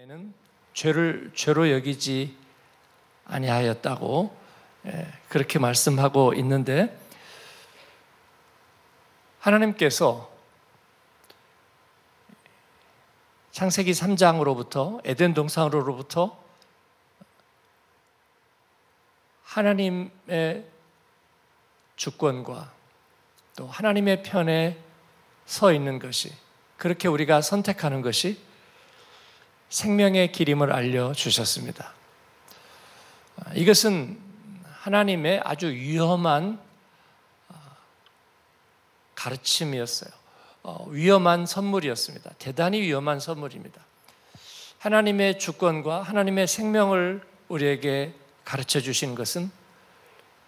는 죄를 죄로 여기지 아니하였다고 그렇게 말씀하고 있는데, 하나님께서 창세기 3장으로부터 에덴 동산으로부터 하나님의 주권과 또 하나님의 편에 서 있는 것이, 그렇게 우리가 선택하는 것이 생명의 길임을 알려주셨습니다. 이것은 하나님의 아주 위험한 가르침이었어요. 위험한 선물이었습니다. 대단히 위험한 선물입니다. 하나님의 주권과 하나님의 생명을 우리에게 가르쳐 주신 것은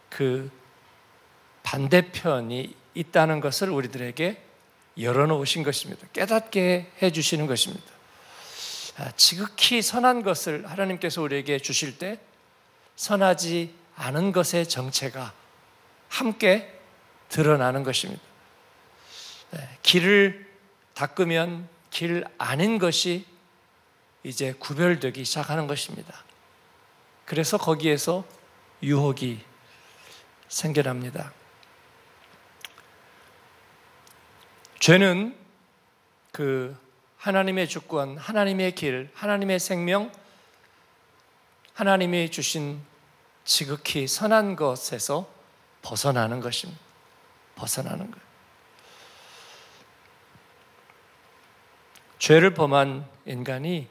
그 반대편이 있다는 것을 우리들에게 열어놓으신 것입니다. 깨닫게 해주시는 것입니다. 지극히 선한 것을 하나님께서 우리에게 주실 때 선하지 않은 것의 정체가 함께 드러나는 것입니다. 길을 닦으면 길 아닌 것이 이제 구별되기 시작하는 것입니다. 그래서 거기에서 유혹이 생겨납니다. 죄는 그 하나님의 주권, 하나님의 길, 하나님의 생명, 하나님이 주신 지극히 선한 것에서 벗어나는 것입니다. 벗어나는 것. 죄를 범한 인간이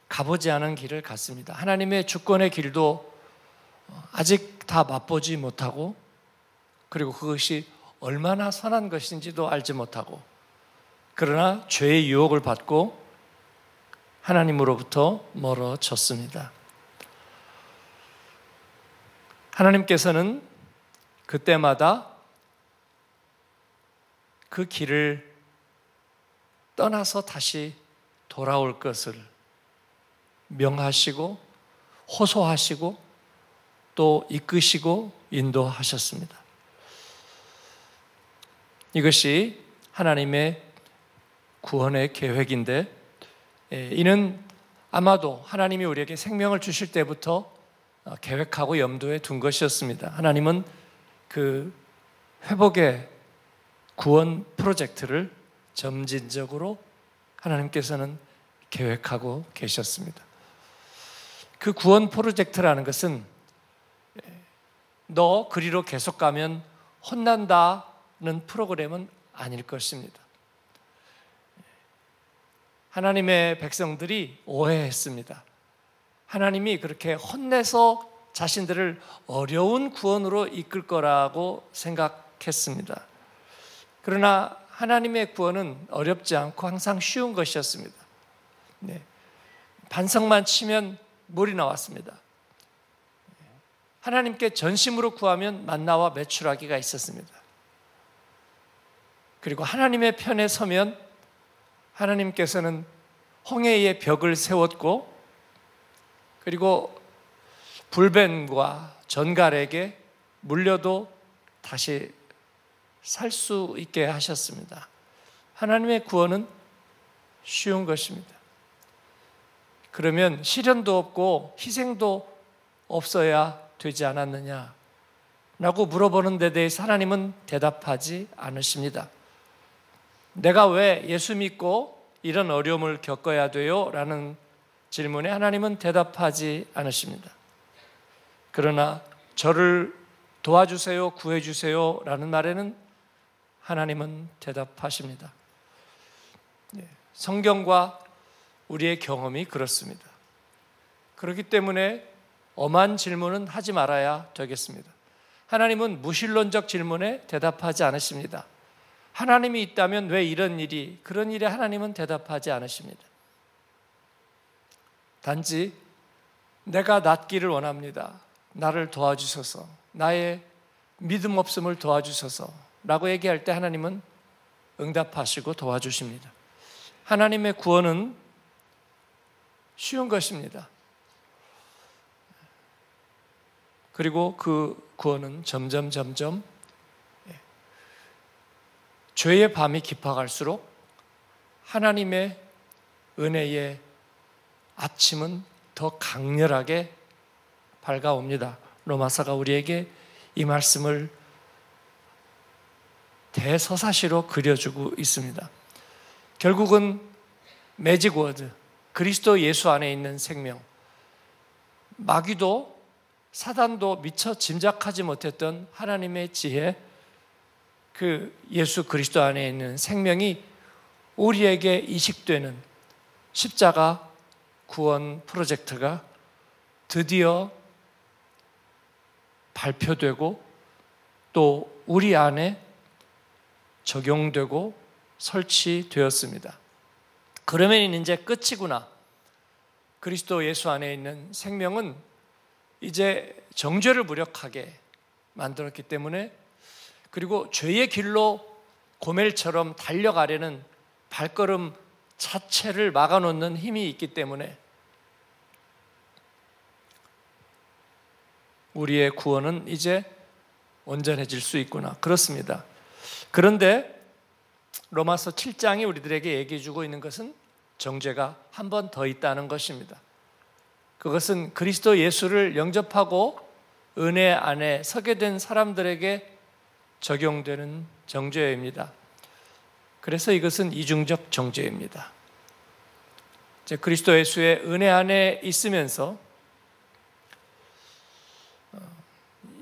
가보지 않은 길을 갔습니다. 하나님의 주권의 길도 아직 다 맛보지 못하고, 그리고 그것이 얼마나 선한 것인지도 알지 못하고, 그러나 죄의 유혹을 받고 하나님으로부터 멀어졌습니다. 하나님께서는 그때마다 그 길을 떠나서 다시 돌아올 것을 명하시고 호소하시고 또 이끄시고 인도하셨습니다. 이것이 하나님의 구원의 계획인데, 이는 아마도 하나님이 우리에게 생명을 주실 때부터 계획하고 염두에 둔 것이었습니다. 하나님은 그 회복의 구원 프로젝트를 점진적으로 하나님께서는 계획하고 계셨습니다. 그 구원 프로젝트라는 것은 너 그리로 계속 가면 혼난다는 프로그램은 아닐 것입니다. 하나님의 백성들이 오해했습니다. 하나님이 그렇게 혼내서 자신들을 어려운 구원으로 이끌 거라고 생각했습니다. 그러나 하나님의 구원은 어렵지 않고 항상 쉬운 것이었습니다. 반석만 치면 물이 나왔습니다. 하나님께 전심으로 구하면 만나와 메추라기가 있었습니다. 그리고 하나님의 편에 서면 하나님께서는 홍해의 벽을 세웠고, 그리고 불뱀과 전갈에게 물려도 다시 살 수 있게 하셨습니다. 하나님의 구원은 쉬운 것입니다. 그러면 시련도 없고 희생도 없어야 되지 않았느냐 라고 물어보는 데 대해서 하나님은 대답하지 않으십니다. 내가 왜 예수 믿고 이런 어려움을 겪어야 돼요? 라는 질문에 하나님은 대답하지 않으십니다. 그러나 저를 도와주세요, 구해주세요 라는 말에는 하나님은 대답하십니다. 성경과 우리의 경험이 그렇습니다. 그렇기 때문에 엄한 질문은 하지 말아야 되겠습니다. 하나님은 무신론적 질문에 대답하지 않으십니다. 하나님이 있다면 왜 이런 일이, 그런 일에 하나님은 대답하지 않으십니다. 단지 내가 낫기를 원합니다. 나를 도와주소서, 나의 믿음 없음을 도와주소서 라고 얘기할 때 하나님은 응답하시고 도와주십니다. 하나님의 구원은 쉬운 것입니다. 그리고 그 구원은 점점 죄의 밤이 깊어갈수록 하나님의 은혜의 아침은 더 강렬하게 밝아옵니다. 로마서가 우리에게 이 말씀을 대서사시로 그려주고 있습니다. 결국은 매직 워드, 그리스도 예수 안에 있는 생명, 마귀도 사단도 미처 짐작하지 못했던 하나님의 지혜, 그 예수 그리스도 안에 있는 생명이 우리에게 이식되는 십자가 구원 프로젝트가 드디어 발표되고 또 우리 안에 적용되고 설치되었습니다. 그러면 이제 끝이구나. 그리스도 예수 안에 있는 생명은 이제 정죄를 무력하게 만들었기 때문에, 그리고 죄의 길로 고멜처럼 달려가려는 발걸음 자체를 막아놓는 힘이 있기 때문에 우리의 구원은 이제 온전해질 수 있구나. 그렇습니다. 그런데 로마서 7장이 우리들에게 얘기해 주고 있는 것은 정죄가 한 번 더 있다는 것입니다. 그것은 그리스도 예수를 영접하고 은혜 안에 서게 된 사람들에게 적용되는 정죄입니다. 그래서 이것은 이중적 정죄입니다. 이제 그리스도 예수의 은혜 안에 있으면서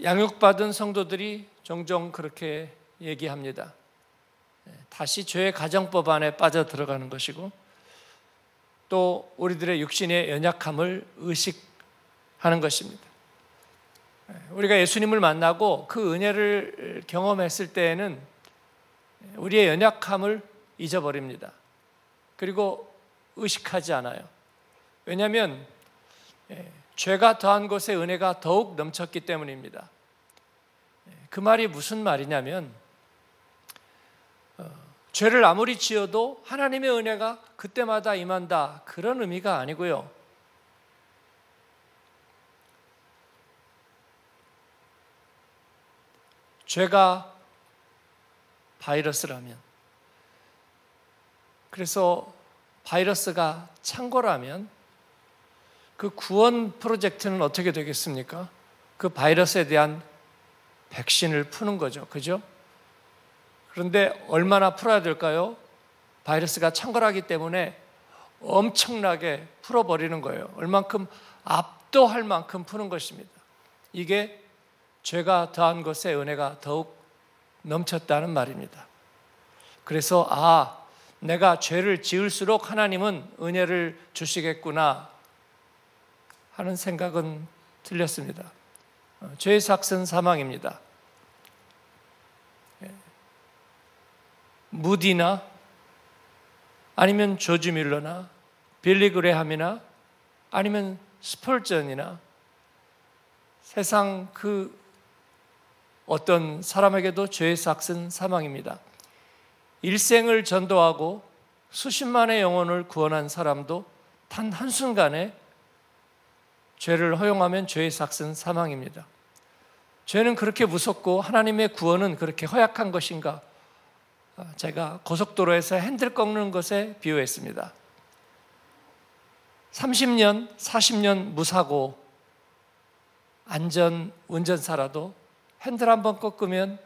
양육받은 성도들이 종종 그렇게 얘기합니다. 다시 죄의 가정법 안에 빠져 들어가는 것이고, 또 우리들의 육신의 연약함을 의식하는 것입니다. 우리가 예수님을 만나고 그 은혜를 경험했을 때에는 우리의 연약함을 잊어버립니다. 그리고 의식하지 않아요. 왜냐하면 죄가 더한 곳에 은혜가 더욱 넘쳤기 때문입니다. 그 말이 무슨 말이냐면, 죄를 아무리 지어도 하나님의 은혜가 그때마다 임한다, 그런 의미가 아니고요. 죄가 바이러스라면, 그래서 바이러스가 창고라면 그 구원 프로젝트는 어떻게 되겠습니까? 그 바이러스에 대한 백신을 푸는 거죠. 그죠? 그런데 얼마나 풀어야 될까요? 바이러스가 창궐하기 때문에 엄청나게 풀어버리는 거예요. 얼만큼 압도할 만큼 푸는 것입니다. 이게 죄가 더한 것에 은혜가 더욱 넘쳤다는 말입니다. 그래서 내가 죄를 지을수록 하나님은 은혜를 주시겠구나 하는 생각은 틀렸습니다. 죄의 삭은 사망입니다. 무디나 아니면 조지 밀러나 빌리 그레함이나 아니면 스펄전이나 세상 그 어떤 사람에게도 죄의 삭은 사망입니다. 일생을 전도하고 수십만의 영혼을 구원한 사람도 단 한순간에 죄를 허용하면 죄의 삭은 사망입니다. 죄는 그렇게 무섭고 하나님의 구원은 그렇게 허약한 것인가? 제가 고속도로에서 핸들 꺾는 것에 비유했습니다. 30년, 40년 무사고 안전 운전사라도 핸들 한번 꺾으면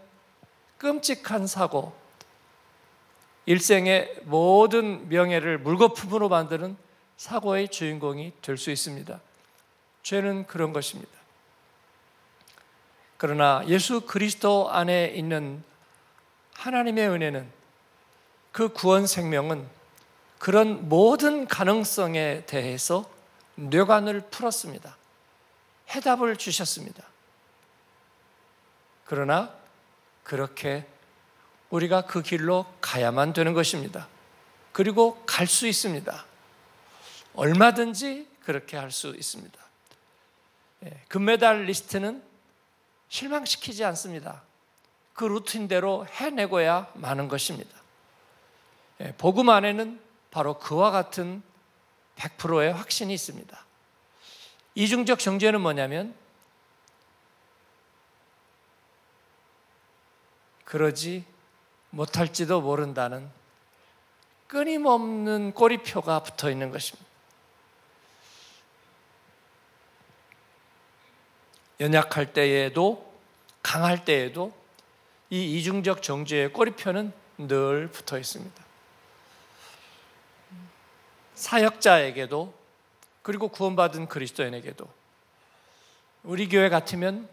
끔찍한 사고, 일생의 모든 명예를 물거품으로 만드는 사고의 주인공이 될 수 있습니다. 죄는 그런 것입니다. 그러나 예수 그리스도 안에 있는 하나님의 은혜는, 그 구원 생명은 그런 모든 가능성에 대해서 뇌관을 풀었습니다. 해답을 주셨습니다. 그러나 그렇게 우리가 그 길로 가야만 되는 것입니다. 그리고 갈 수 있습니다. 얼마든지 그렇게 할 수 있습니다. 금메달 리스트는 실망시키지 않습니다. 그 루틴대로 해내고야 마는 것입니다. 복음 안에는 바로 그와 같은 100%의 확신이 있습니다. 이중적 정죄는 뭐냐면, 그러지 못할지도 모른다는 끊임없는 꼬리표가 붙어 있는 것입니다. 연약할 때에도 강할 때에도 이 이중적 정죄의 꼬리표는 늘 붙어 있습니다. 사역자에게도 그리고 구원받은 그리스도인에게도 우리 교회 같으면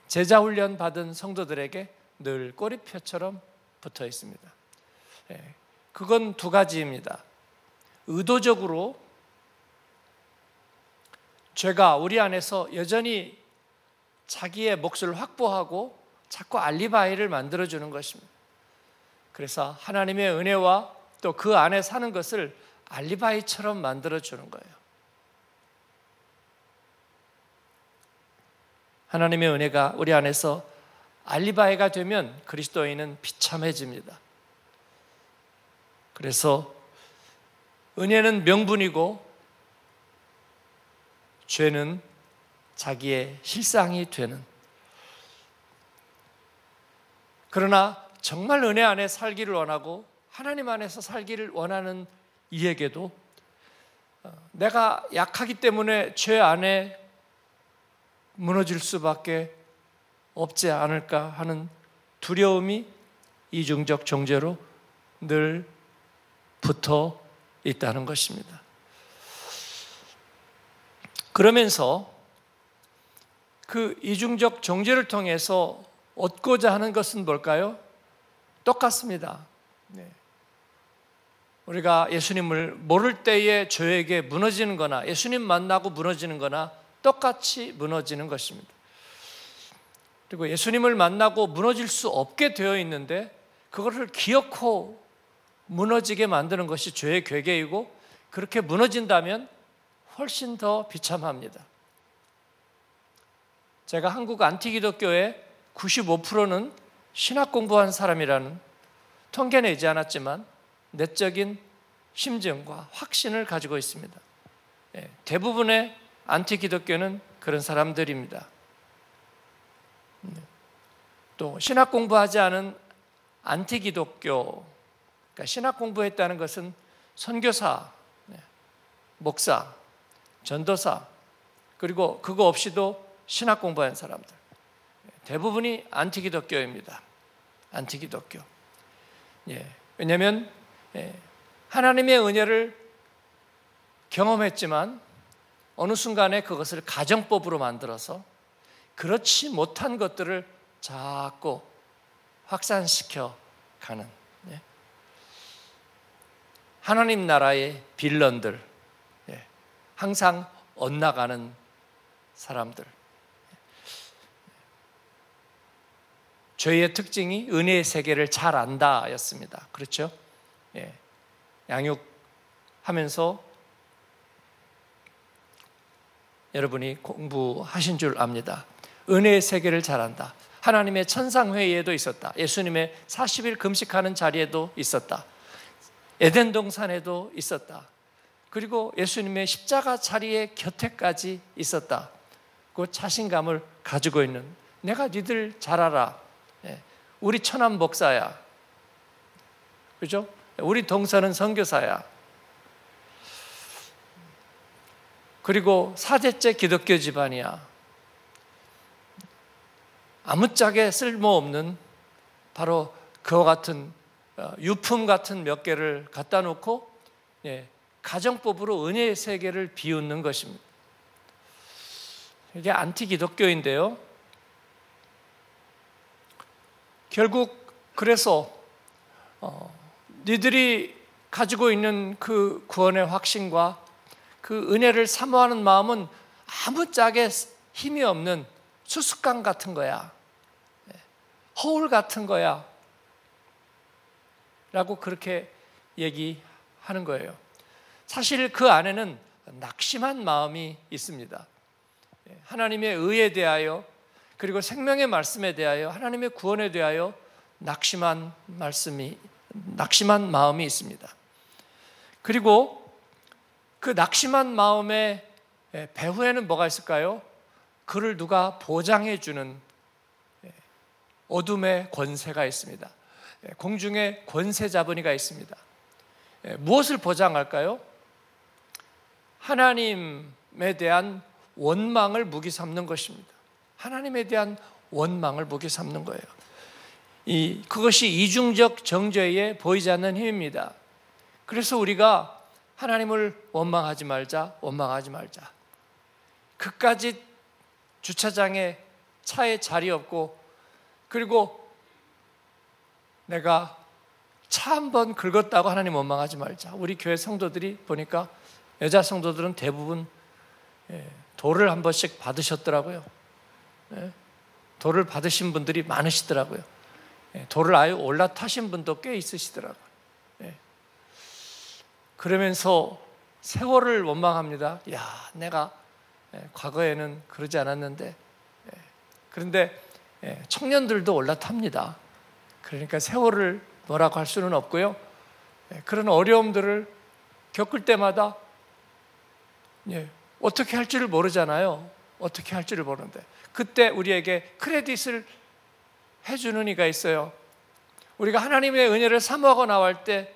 제자훈련 받은 성도들에게 늘 꼬리표처럼 붙어 있습니다. 그건 두 가지입니다. 의도적으로 죄가 우리 안에서 여전히 자기의 몫을 확보하고 자꾸 알리바이를 만들어주는 것입니다. 그래서 하나님의 은혜와 또 그 안에 사는 것을 알리바이처럼 만들어주는 거예요. 하나님의 은혜가 우리 안에서 알리바이가 되면 그리스도인은 비참해집니다. 그래서 은혜는 명분이고 죄는 자기의 실상이 되는, 그러나 정말 은혜 안에 살기를 원하고 하나님 안에서 살기를 원하는 이에게도 내가 약하기 때문에 죄 안에 무너질 수밖에 없지 않을까 하는 두려움이 이중적 정죄로 늘 붙어 있다는 것입니다. 그러면서 그 이중적 정죄를 통해서 얻고자 하는 것은 뭘까요? 똑같습니다. 우리가 예수님을 모를 때에 죄에게 무너지는 거나 예수님 만나고 무너지는 거나 똑같이 무너지는 것입니다. 그리고 예수님을 만나고 무너질 수 없게 되어 있는데 그것을 기어코 무너지게 만드는 것이 죄의 괴계이고, 그렇게 무너진다면 훨씬 더 비참합니다. 제가 한국 안티기독교의 95%는 신학 공부한 사람이라는 통계 내지 않았지만 내적인 심증과 확신을 가지고 있습니다. 대부분의 안티기독교는 그런 사람들입니다. 또 신학 공부하지 않은 안티기독교, 그러니까 신학 공부했다는 것은 선교사, 목사, 전도사, 그리고 그거 없이도 신학 공부한 사람들, 대부분이 안티기독교입니다. 안티기독교. 왜냐하면 하나님의 은혜를 경험했지만 어느 순간에 그것을 가정법으로 만들어서 그렇지 못한 것들을 자꾸 확산시켜 가는 하나님 나라의 빌런들, 항상 엇나가는 사람들. 죄의 특징이 은혜의 세계를 잘 안다 였습니다. 그렇죠? 양육하면서 여러분이 공부하신 줄 압니다. 은혜의 세계를 잘 안다. 하나님의 천상회의에도 있었다. 예수님의 40일 금식하는 자리에도 있었다. 에덴 동산에도 있었다. 그리고 예수님의 십자가 자리의 곁에까지 있었다. 그 자신감을 가지고 있는, 내가 니들 잘 알아. 우리 처남 목사야. 그죠? 우리 동서는 선교사야. 그리고 4대째 기독교 집안이야. 아무짝에 쓸모없는 바로 그와 같은 유품 같은 몇 개를 갖다 놓고 가정법으로 은혜의 세계를 비웃는 것입니다. 이게 안티기독교인데요. 결국 그래서 니들이 가지고 있는 그 구원의 확신과 그 은혜를 사모하는 마음은 아무짝에 힘이 없는 수수깡 같은 거야. 허울 같은 거야. 라고 그렇게 얘기하는 거예요. 사실 그 안에는 낙심한 마음이 있습니다. 하나님의 의에 대하여, 그리고 생명의 말씀에 대하여, 하나님의 구원에 대하여 낙심한 마음이 있습니다. 그리고 그 낙심한 마음의 배후에는 뭐가 있을까요? 그를 누가 보장해 주는 어둠의 권세가 있습니다. 공중의 권세자분이가 있습니다. 무엇을 보장할까요? 하나님에 대한 원망을 무기 삼는 것입니다. 하나님에 대한 원망을 무기 삼는 거예요. 그것이 이중적 정죄에 보이지 않는 힘입니다. 그래서 우리가 하나님을 원망하지 말자, 원망하지 말자. 그까지 주차장에 차에 자리 없고, 그리고 내가 차 한 번 긁었다고 하나님 원망하지 말자. 우리 교회 성도들이 보니까 여자 성도들은 대부분 돌을 한 번씩 받으셨더라고요. 돌을 받으신 분들이 많으시더라고요. 돌을 아예 올라타신 분도 꽤 있으시더라고요. 그러면서 세월을 원망합니다. 야, 내가 과거에는 그러지 않았는데. 그런데 청년들도 올라탑니다. 그러니까 세월을 뭐라고 할 수는 없고요. 그런 어려움들을 겪을 때마다 어떻게 할 줄을 모르잖아요. 어떻게 할 줄을 모르는데 그때 우리에게 크레딧을 해주는 이가 있어요. 우리가 하나님의 은혜를 사모하고 나갈 때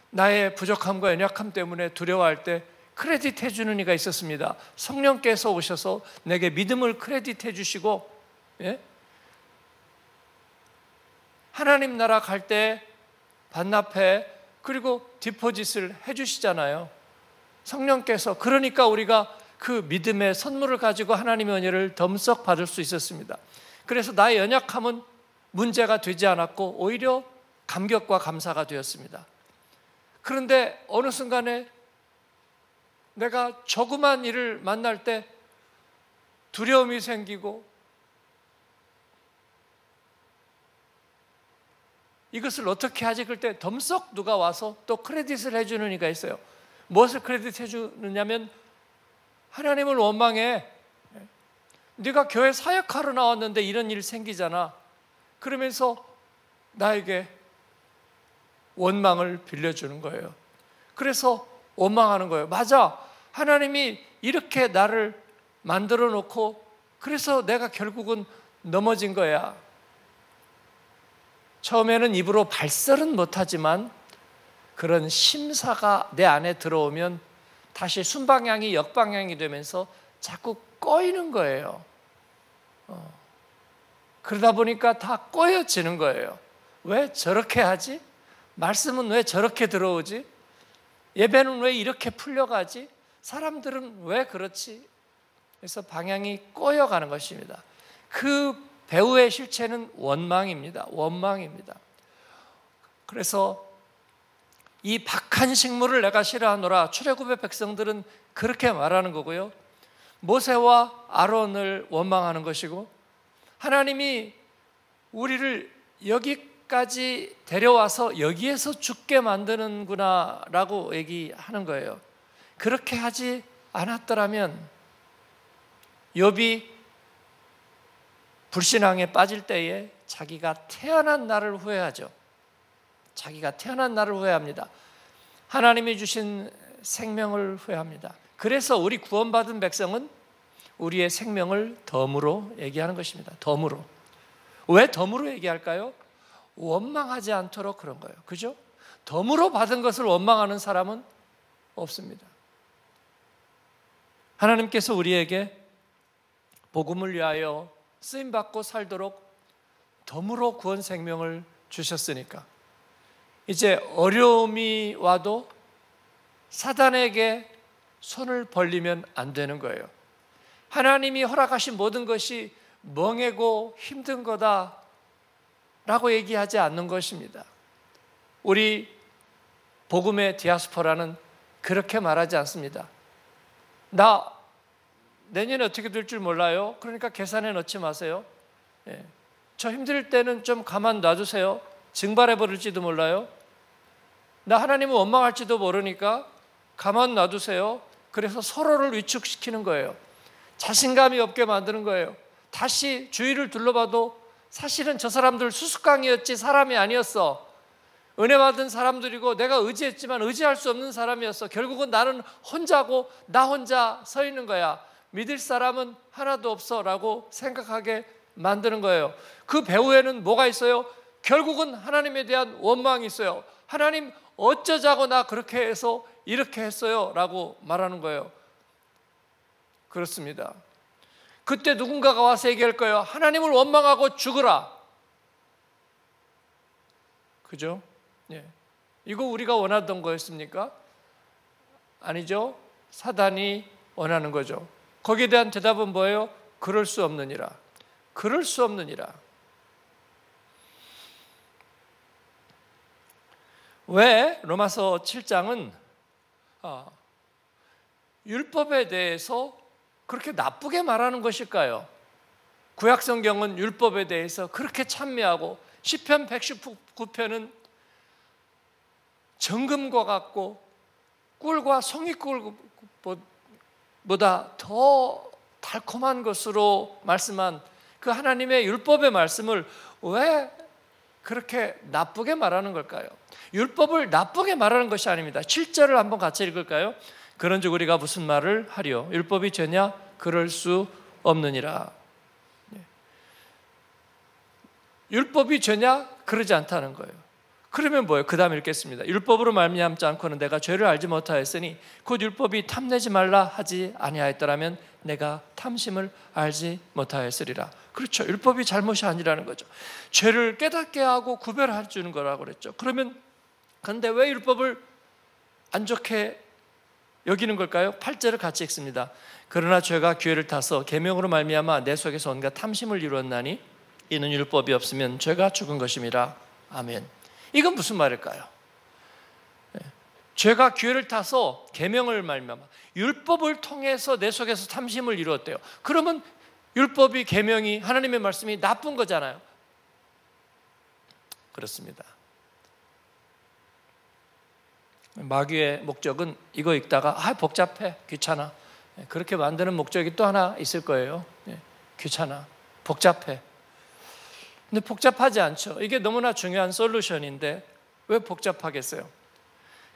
나의 부족함과 연약함 때문에 두려워할 때 크레딧 해주는 이가 있었습니다. 성령께서 오셔서 내게 믿음을 크레딧 해주시고, 하나님 나라 갈 때 반납해, 그리고 디포짓을 해주시잖아요. 성령께서. 그러니까 우리가 그 믿음의 선물을 가지고 하나님의 은혜를 덤썩 받을 수 있었습니다. 그래서 나의 연약함은 문제가 되지 않았고 오히려 감격과 감사가 되었습니다. 그런데 어느 순간에 내가 조그만 일을 만날 때 두려움이 생기고 이것을 어떻게 하지? 그럴 때 덤썩 누가 와서 또 크레딧을 해주는 이가 있어요. 무엇을 크레딧 해주느냐면 하나님을 원망해. 네가 교회 사역하러 나왔는데 이런 일 생기잖아. 그러면서 나에게 원망을 빌려주는 거예요. 그래서 원망하는 거예요. 맞아. 하나님이 이렇게 나를 만들어 놓고 그래서 내가 결국은 넘어진 거야. 처음에는 입으로 발설은 못하지만 그런 심사가 내 안에 들어오면 다시 순방향이 역방향이 되면서 자꾸 꼬이는 거예요. 그러다 보니까 다 꼬여지는 거예요. 왜 저렇게 하지? 말씀은 왜 저렇게 들어오지? 예배는 왜 이렇게 풀려가지? 사람들은 왜 그렇지? 그래서 방향이 꼬여가는 것입니다. 그 배후의 실체는 원망입니다. 원망입니다. 그래서 이 박한 식물을 내가 싫어하노라. 출애굽의 백성들은 그렇게 말하는 거고요. 모세와 아론을 원망하는 것이고 하나님이 우리를 여기까지 데려와서 여기에서 죽게 만드는구나 라고 얘기하는 거예요. 그렇게 하지 않았더라면 욥이 불신앙에 빠질 때에 자기가 태어난 날을 후회하죠. 자기가 태어난 날을 후회합니다. 하나님이 주신 생명을 후회합니다. 그래서 우리 구원받은 백성은 우리의 생명을 덤으로 얘기하는 것입니다. 덤으로. 왜 덤으로 얘기할까요? 원망하지 않도록 그런 거예요. 그죠? 덤으로 받은 것을 원망하는 사람은 없습니다. 하나님께서 우리에게 복음을 위하여 쓰임받고 살도록 덤으로 구원 생명을 주셨으니까 이제 어려움이 와도 사단에게 손을 벌리면 안 되는 거예요. 하나님이 허락하신 모든 것이 멍해고 힘든 거다 라고 얘기하지 않는 것입니다. 우리 복음의 디아스포라는 그렇게 말하지 않습니다. 나 내년에 어떻게 될 줄 몰라요. 그러니까 계산해 넣지 마세요. 저 힘들 때는 좀 가만 놔주세요. 증발해 버릴지도 몰라요. 나 하나님을 원망할지도 모르니까 가만 놔두세요. 그래서 서로를 위축시키는 거예요. 자신감이 없게 만드는 거예요. 다시 주위를 둘러봐도 사실은 저 사람들 수수깡이었지 사람이 아니었어. 은혜 받은 사람들이고 내가 의지했지만 의지할 수 없는 사람이었어. 결국은 나는 혼자고 나 혼자 서 있는 거야. 믿을 사람은 하나도 없어 라고 생각하게 만드는 거예요. 그 배후에는 뭐가 있어요? 결국은 하나님에 대한 원망이 있어요. 하나님 어쩌자고 나 그렇게 해서 이렇게 했어요 라고 말하는 거예요. 그렇습니다. 그때 누군가가 와서 얘기할 거예요. 하나님을 원망하고 죽으라. 그죠? 예. 이거 우리가 원하던 거였습니까? 아니죠. 사단이 원하는 거죠. 거기에 대한 대답은 뭐예요? 그럴 수 없느니라. 그럴 수 없느니라. 왜 로마서 7장은 율법에 대해서 그렇게 나쁘게 말하는 것일까요? 구약 성경은 율법에 대해서 그렇게 찬미하고 시편 119편은 정금과 같고 꿀과 송이꿀보다 더 달콤한 것으로 말씀한 그 하나님의 율법의 말씀을 왜 그렇게 나쁘게 말하는 걸까요? 율법을 나쁘게 말하는 것이 아닙니다. 7절을 한번 같이 읽을까요? 그런즉 우리가 무슨 말을 하리요? 율법이 죄냐? 그럴 수 없느니라. 율법이 죄냐? 그러지 않다는 거예요. 그러면 뭐예요? 그 다음 읽겠습니다. 율법으로 말미암지 않고는 내가 죄를 알지 못하였으니 곧 율법이 탐내지 말라 하지 아니하였더라면 내가 탐심을 알지 못하였으리라. 그렇죠. 율법이 잘못이 아니라는 거죠. 죄를 깨닫게 하고 구별해 주는 거라고 그랬죠. 그런데 왜 율법을 안 좋게 여기는 걸까요? 8절을 같이 읽습니다. 그러나 죄가 기회를 타서 계명으로 말미암아 내 속에서 온갖 탐심을 이루었나니 이는 율법이 없으면 죄가 죽은 것임이라. 아멘. 이건 무슨 말일까요? 죄가 기회를 타서 계명을 말미암아 율법을 통해서 내 속에서 탐심을 이루었대요. 그러면 율법이, 계명이, 하나님의 말씀이 나쁜 거잖아요. 그렇습니다. 마귀의 목적은 이거 읽다가 복잡해, 귀찮아, 그렇게 만드는 목적이 또 하나 있을 거예요. 귀찮아, 복잡해. 근데 복잡하지 않죠. 이게 너무나 중요한 솔루션인데 왜 복잡하겠어요?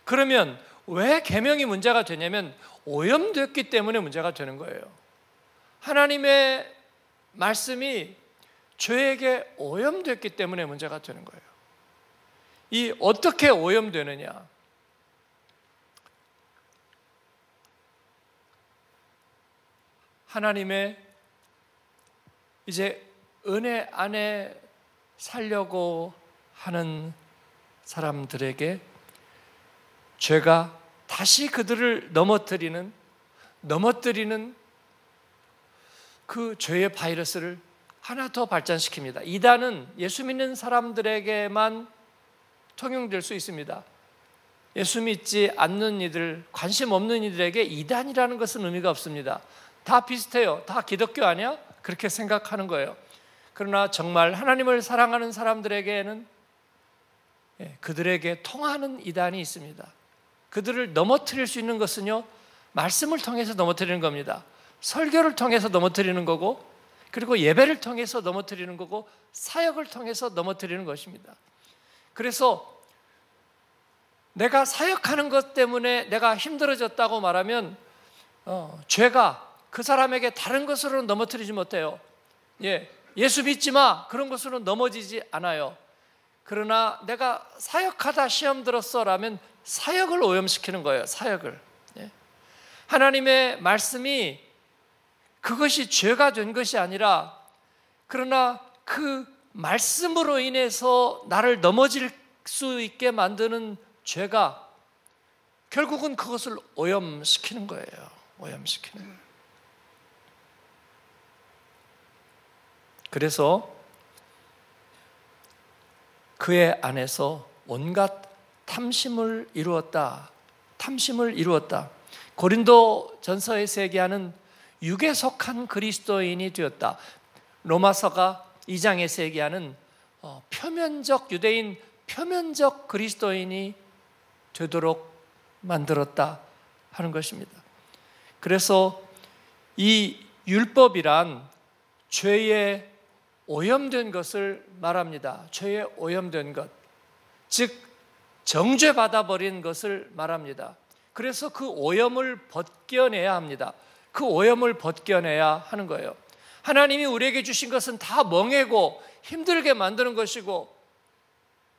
그러면 왜 계명이 문제가 되냐면 오염됐기 때문에 문제가 되는 거예요. 하나님의 말씀이 죄에게 오염됐기 때문에 문제가 되는 거예요. 이 어떻게 오염되느냐? 하나님의 이제 은혜 안에 살려고 하는 사람들에게 죄가 다시 그들을 넘어뜨리는 그 죄의 바이러스를 하나 더 발전시킵니다. 이단은 예수 믿는 사람들에게만 통용될 수 있습니다. 예수 믿지 않는 이들, 관심 없는 이들에게 이단이라는 것은 의미가 없습니다. 다 비슷해요. 다 기독교 아니야? 그렇게 생각하는 거예요. 그러나 정말 하나님을 사랑하는 사람들에게는 그들에게 통하는 이단이 있습니다. 그들을 넘어뜨릴 수 있는 것은요, 말씀을 통해서 넘어뜨리는 겁니다. 설교를 통해서 넘어뜨리는 거고, 그리고 예배를 통해서 넘어뜨리는 거고, 사역을 통해서 넘어뜨리는 것입니다. 그래서 내가 사역하는 것 때문에 내가 힘들어졌다고 말하면 죄가 그 사람에게 다른 것으로 넘어뜨리지 못해요. 예수 믿지 마, 그런 것으로 넘어지지 않아요. 그러나 내가 사역하다 시험 들었어 라면 사역을 오염시키는 거예요. 사역을. 하나님의 말씀이 그것이 죄가 된 것이 아니라, 그러나 그 말씀으로 인해서 나를 넘어질 수 있게 만드는 죄가 결국은 그것을 오염시키는 거예요. 오염시키는 거예요. 그래서 그의 안에서 온갖 탐심을 이루었다. 탐심을 이루었다. 고린도 전서에서 얘기하는 육에 속한 그리스도인이 되었다. 로마서가 2장에서 얘기하는 표면적 유대인, 표면적 그리스도인이 되도록 만들었다 하는 것입니다. 그래서 이 율법이란 죄의 오염된 것을 말합니다. 죄의 오염된 것, 즉 정죄받아 버린 것을 말합니다. 그래서 그 오염을 벗겨내야 합니다. 그 오염을 벗겨내야 하는 거예요. 하나님이 우리에게 주신 것은 다 멍해고 힘들게 만드는 것이고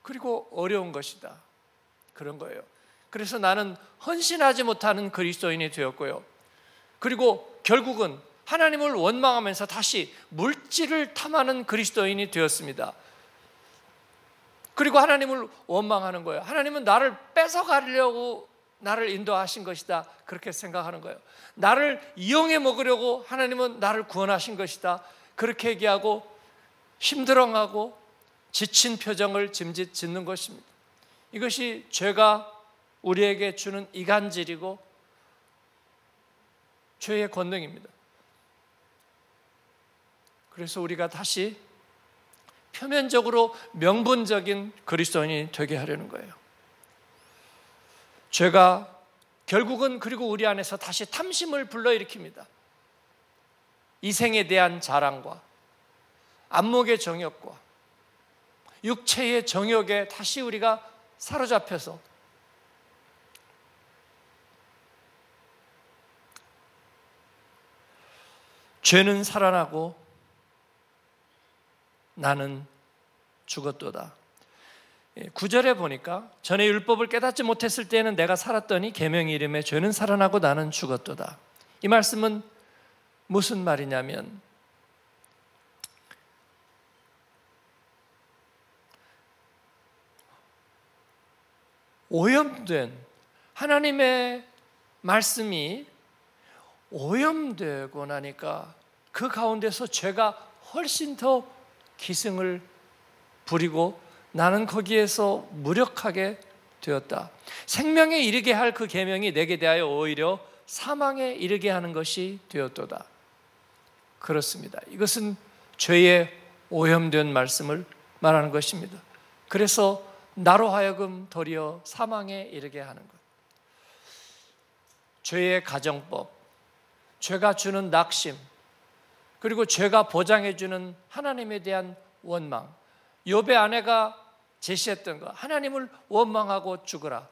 그리고 어려운 것이다. 그런 거예요. 그래서 나는 헌신하지 못하는 그리스도인이 되었고요. 그리고 결국은 하나님을 원망하면서 다시 물질을 탐하는 그리스도인이 되었습니다. 그리고 하나님을 원망하는 거예요. 하나님은 나를 뺏어가려고 나를 인도하신 것이다, 그렇게 생각하는 거예요. 나를 이용해 먹으려고 하나님은 나를 구원하신 것이다, 그렇게 얘기하고 힘들어하고 지친 표정을 짓는 것입니다. 이것이 죄가 우리에게 주는 이간질이고 죄의 권능입니다. 그래서 우리가 다시 표면적으로 명분적인 그리스도인이 되게 하려는 거예요. 죄가 결국은 그리고 우리 안에서 다시 탐심을 불러일으킵니다. 이생에 대한 자랑과 안목의 정욕과 육체의 정욕에 다시 우리가 사로잡혀서 죄는 살아나고 나는 죽었도다. 9절에 보니까 전에 율법을 깨닫지 못했을 때에는 내가 살았더니 계명의 이름에 죄는 살아나고 나는 죽었도다. 이 말씀은 무슨 말이냐면 오염된 하나님의 말씀이 오염되고 나니까 그 가운데서 죄가 훨씬 더 기승을 부리고 나는 거기에서 무력하게 되었다. 생명에 이르게 할 그 계명이 내게 대하여 오히려 사망에 이르게 하는 것이 되었도다. 그렇습니다. 이것은 죄의 오염된 말씀을 말하는 것입니다. 그래서 나로 하여금 도리어 사망에 이르게 하는 것. 죄의 가정법, 죄가 주는 낙심, 그리고 죄가 보장해주는 하나님에 대한 원망. 욥의 아내가 제시했던 것, 하나님을 원망하고 죽으라.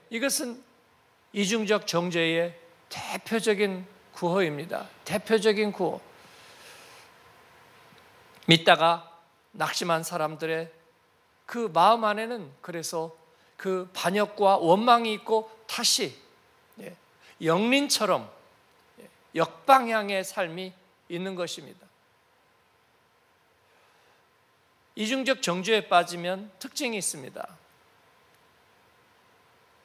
이것은 이중적 정죄의 대표적인 구호입니다. 대표적인 구호. 믿다가 낙심한 사람들의 그 마음 안에는 그래서 그 반역과 원망이 있고 다시 영린처럼 역방향의 삶이 있는 것입니다. 이중적 정죄에 빠지면 특징이 있습니다.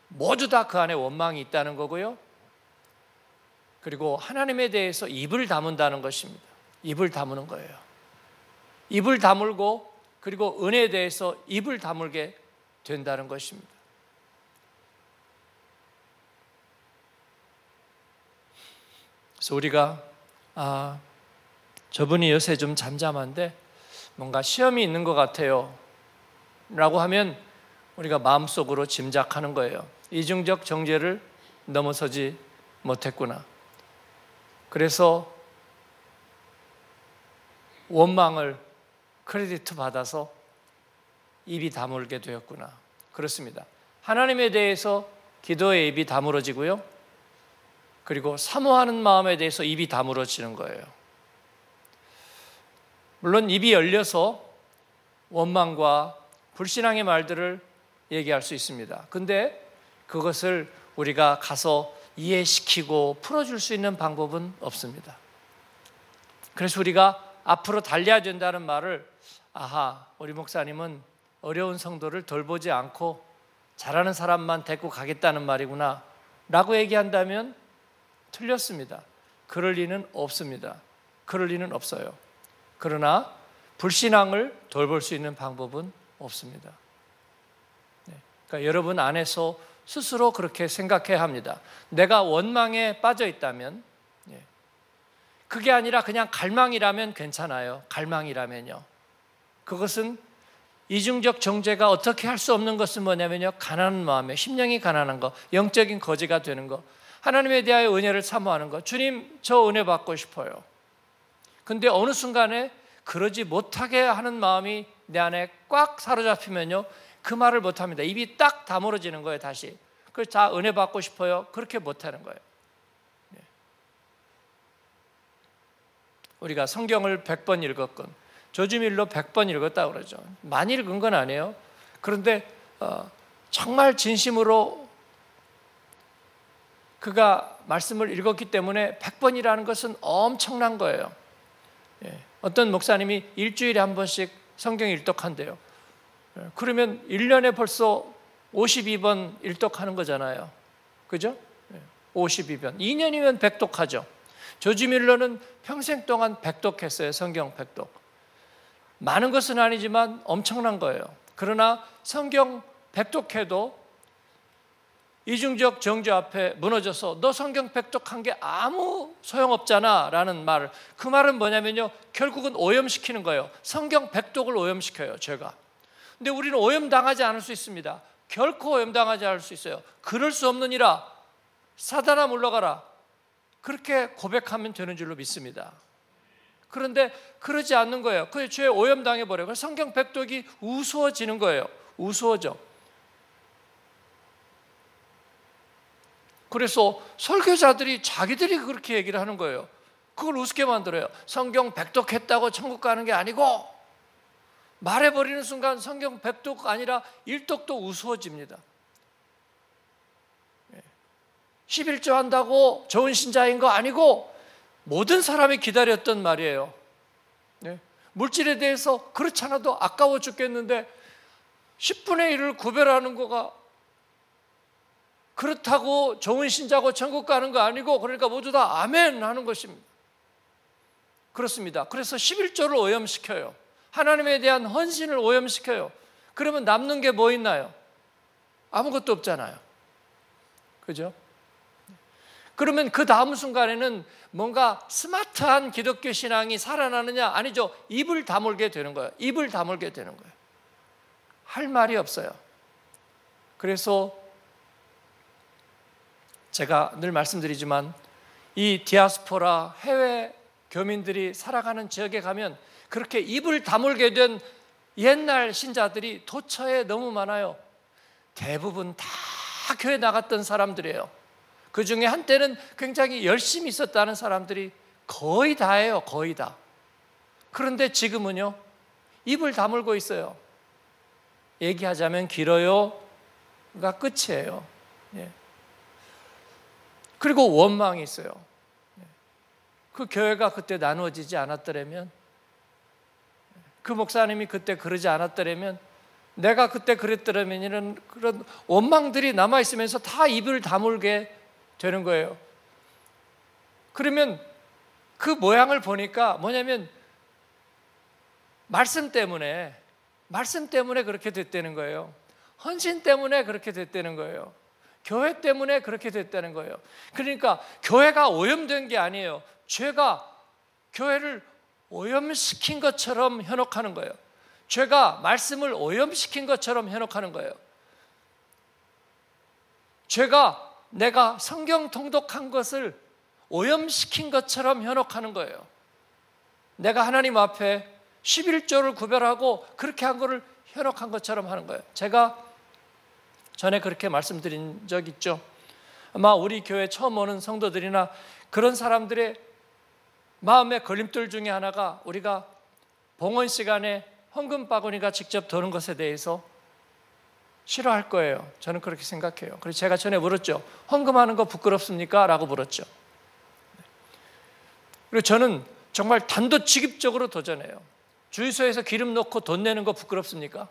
모두 다 그 안에 원망이 있다는 거고요. 그리고 하나님에 대해서 입을 다문다는 것입니다. 입을 다무는 거예요. 입을 다물고 그리고 은혜에 대해서 입을 다물게 된다는 것입니다. 그래서 우리가 저분이 요새 좀 잠잠한데 뭔가 시험이 있는 것 같아요 라고 하면 우리가 마음속으로 짐작하는 거예요. 이중적 정죄를 넘어서지 못했구나. 그래서 원망을 크레디트 받아서 입이 다물게 되었구나. 그렇습니다. 하나님에 대해서 기도의 입이 다물어지고요. 그리고 사모하는 마음에 대해서 입이 다물어지는 거예요. 물론 입이 열려서 원망과 불신앙의 말들을 얘기할 수 있습니다. 근데 그것을 우리가 가서 이해시키고 풀어줄 수 있는 방법은 없습니다. 그래서 우리가 앞으로 달려야 된다는 말을 우리 목사님은 어려운 성도를 돌보지 않고 잘하는 사람만 데리고 가겠다는 말이구나 라고 얘기한다면 틀렸습니다. 그럴 리는 없습니다. 그럴 리는 없어요. 그러나 불신앙을 돌볼 수 있는 방법은 없습니다. 그러니까 여러분 안에서 스스로 그렇게 생각해야 합니다. 내가 원망에 빠져 있다면, 그게 아니라 그냥 갈망이라면 괜찮아요. 갈망이라면요. 그것은 이중적 정죄가 어떻게 할 수 없는 것은 뭐냐면요, 가난한 마음에, 심령이 가난한 것, 영적인 거지가 되는 것, 하나님에 대하여 은혜를 사모하는 것. 주님, 저 은혜 받고 싶어요. 근데 어느 순간에 그러지 못하게 하는 마음이 내 안에 꽉 사로잡히면요, 그 말을 못합니다. 입이 딱 다물어지는 거예요. 다시. 그래서 자, 은혜 받고 싶어요. 그렇게 못하는 거예요. 우리가 성경을 100번 읽었건 조주밀로 100번 읽었다고 그러죠. 많이 읽은 건 아니에요. 그런데 정말 진심으로 그가 말씀을 읽었기 때문에 100번이라는 것은 엄청난 거예요. 어떤 목사님이 일주일에 한 번씩 성경 일독한대요. 그러면 1년에 벌써 52번 일독하는 거잖아요. 그죠? 52번. 2년이면 100독하죠. 조지 밀러는 평생 동안 100독했어요. 성경 100독. 많은 것은 아니지만 엄청난 거예요. 그러나 성경 100독해도 이중적 정죄 앞에 무너져서 너 성경 100독한 게 아무 소용없잖아 라는 말. 그 말은 뭐냐면요, 결국은 오염시키는 거예요. 성경 100독을 오염시켜요, 죄가. 근데 우리는 오염당하지 않을 수 있습니다. 결코 오염당하지 않을 수 있어요. 그럴 수 없느니라 사단아 물러가라, 그렇게 고백하면 되는 줄로 믿습니다. 그런데 그러지 않는 거예요. 그 죄에 오염당해버려요. 성경 100독이 우스워지는 거예요. 우스워져. 그래서 설교자들이 자기들이 그렇게 얘기를 하는 거예요. 그걸 우습게 만들어요. 성경 100독했다고 천국 가는 게 아니고, 말해버리는 순간 성경 100독 아니라 1독도 우스워집니다. 11조 한다고 좋은 신자인 거 아니고 모든 사람이 기다렸던 말이에요. 물질에 대해서 그렇지 않아도 아까워 죽겠는데 10분의 1을 구별하는 거가 그렇다고 좋은 신자고 천국 가는 거 아니고, 그러니까 모두 다 아멘 하는 것입니다. 그렇습니다. 그래서 11조를 오염시켜요. 하나님에 대한 헌신을 오염시켜요. 그러면 남는 게 뭐 있나요? 아무것도 없잖아요. 그죠? 그러면 그 다음 순간에는 뭔가 스마트한 기독교 신앙이 살아나느냐? 아니죠. 입을 다물게 되는 거예요. 입을 다물게 되는 거예요. 할 말이 없어요. 그래서 제가 늘 말씀드리지만 이 디아스포라 해외 교민들이 살아가는 지역에 가면 그렇게 입을 다물게 된 옛날 신자들이 도처에 너무 많아요. 대부분 다 교회 나갔던 사람들이에요. 그 중에 한때는 굉장히 열심히 있었다는 사람들이 거의 다예요. 거의 다. 그런데 지금은요, 입을 다물고 있어요. 얘기하자면 길어요가 끝이에요. 그리고 원망이 있어요. 그 교회가 그때 나누어지지 않았더라면, 그 목사님이 그때 그러지 않았더라면, 내가 그때 그랬더라면, 이런 그런 원망들이 남아있으면서 다 입을 다물게 되는 거예요. 그러면 그 모양을 보니까 뭐냐면 말씀 때문에 그렇게 됐다는 거예요. 헌신 때문에 그렇게 됐다는 거예요. 교회 때문에 그렇게 됐다는 거예요. 그러니까 교회가 오염된 게 아니에요. 죄가 교회를 오염시킨 것처럼 현혹하는 거예요. 죄가 말씀을 오염시킨 것처럼 현혹하는 거예요. 죄가 내가 성경 통독한 것을 오염시킨 것처럼 현혹하는 거예요. 내가 하나님 앞에 11조를 구별하고 그렇게 한 거를 현혹한 것처럼 하는 거예요. 제가 전에 그렇게 말씀드린 적 있죠. 아마 우리 교회 처음 오는 성도들이나 그런 사람들의 마음의 걸림돌 중에 하나가, 우리가 봉헌 시간에 헌금 바구니가 직접 도는 것에 대해서 싫어할 거예요. 저는 그렇게 생각해요. 그래서 제가 전에 물었죠. 헌금하는 거 부끄럽습니까? 라고 물었죠. 그리고 저는 정말 단도직입적으로 도전해요. 주유소에서 기름 넣고 돈 내는 거 부끄럽습니까?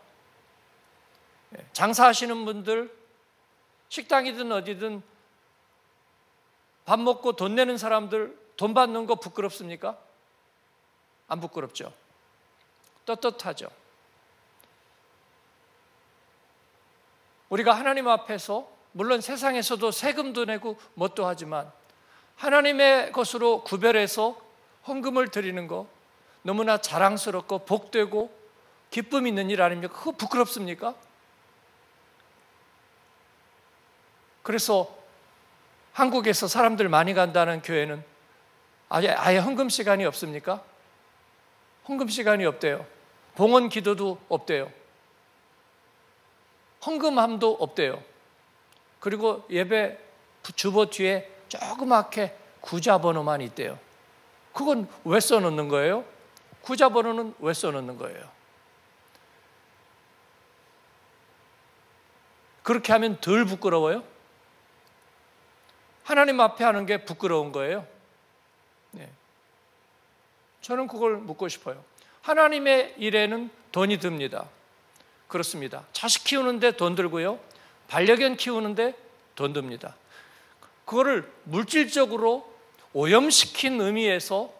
장사하시는 분들, 식당이든 어디든 밥 먹고 돈 내는 사람들 돈 받는 거 부끄럽습니까? 안 부끄럽죠. 떳떳하죠. 우리가 하나님 앞에서 물론 세상에서도 세금도 내고 뭣도 하지만 하나님의 것으로 구별해서 헌금을 드리는 거 너무나 자랑스럽고 복되고 기쁨 있는 일 아닙니까? 그거 부끄럽습니까? 그래서 한국에서 사람들 많이 간다는 교회는 아예 헌금 시간이 없습니까? 헌금 시간이 없대요. 봉헌 기도도 없대요. 헌금함도 없대요. 그리고 예배 주보 뒤에 조그맣게 구좌번호만 있대요. 그건 왜 써놓는 거예요? 구좌번호는 왜 써놓는 거예요? 그렇게 하면 덜 부끄러워요? 하나님 앞에 하는 게 부끄러운 거예요? 네. 저는 그걸 묻고 싶어요. 하나님의 일에는 돈이 듭니다. 그렇습니다. 자식 키우는데 돈 들고요, 반려견 키우는데 돈 듭니다. 그거를 물질적으로 오염시킨 의미에서